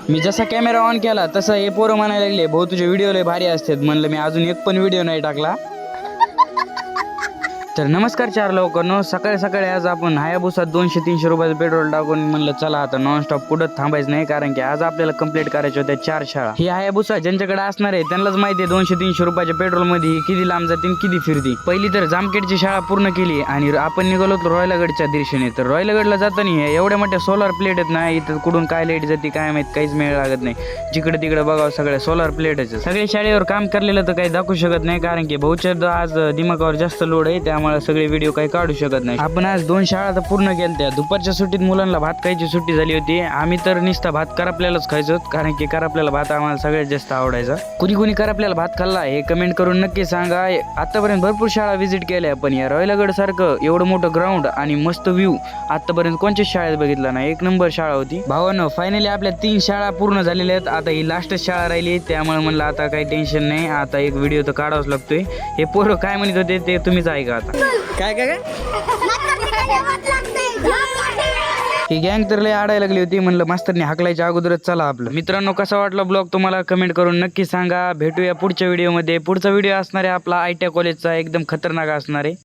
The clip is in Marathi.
मी जसा कॅमेरा ऑन केला तसं हे पोरं म्हणायला लागले, भाऊ तुझे व्हिडिओ लय भारी असतात. म्हणलं मी अजून एक पण व्हिडिओ नाही टाकला. तर नमस्कार चार लोकांनो, सकाळी सकाळी आज आपण हायाबुसा 200-300 रुपयाचं पेट्रोल टाकून म्हणलं चला आता नॉनस्टॉप कुठं थांबायचं नाही, कारण की आज आपल्याला कंप्लीट करायच्या होत्या 4 शाळा. ही हायाबुसा ज्यांच्याकडे असणार आहे त्यांनाच माहिती आहे 200-300 रुपयाच्या पेट्रोल मध्ये किती लांब जाते आणि किती फिरती. पहिली तर जामखेडची शाळा पूर्ण केली आणि आपण निघालो होतो रॉयलगडच्या दिशेने. तर रॉयलगडला जाताना एवढ्या मोठ्या सोलार प्लेट आहेत ना, इथं कुठून काय लाईट जाते काय माहित, काहीच मेळ लागत नाही. जिकडे तिकडे बघावं सगळ्या सोलार प्लेटच. सगळ्या शाळेवर काम करलेलं तर काही दाखवू शकत नाही, कारण की भाऊच्या आज दिमागावर जास्त लोड आहे, त्यामुळे सगळे व्हिडिओ काही काढू शकत नाही. आपण आज 2 शाळा तर पूर्ण केल्या. दुपारच्या सुट्टीत मुलांना भात खायची सुट्टी झाली होती. आम्ही तर नुसता भात करपल्यालाच खायचो, कारण की करपल्याला भात आम्हाला सगळ्यात जास्त आवडायचा. कुणी करपल्याला भात खाल्ला हे कमेंट करून नक्की सांगा. आतापर्यंत भरपूर शाळा व्हिजिट केल्या, पण या रॉयलगड सारखं एवढं मोठं ग्राउंड आणि मस्त व्ह्यू आतापर्यंत कोणत्याच शाळेत बघितला नाही. एक नंबर शाळा होती. भावांनो, फायनली आपल्या 3 शाळा पूर्ण झालेल्या आहेत. आता ही लास्टच शाळा राहिली, त्यामुळे म्हणलं आता काही टेन्शन नाही, आता एक व्हिडिओ तर काढावाच लागतोय. हे पोरं काय म्हणत होते ते तुम्हीच ऐका आता. काय काय ही गँग तर लय आडायला लागली होती. म्हणलं मास्तरने हाकलायच्या अगोदरच चला आपलं. मित्रांनो, कसा वाटला ब्लॉग तुम्हाला कमेंट करून नक्की सांगा. भेटूया पुढच्या व्हिडिओमध्ये. पुढचा व्हिडिओ असणार आहे आपला ITI कॉलेजचा, एकदम खतरनाक असणार आहे.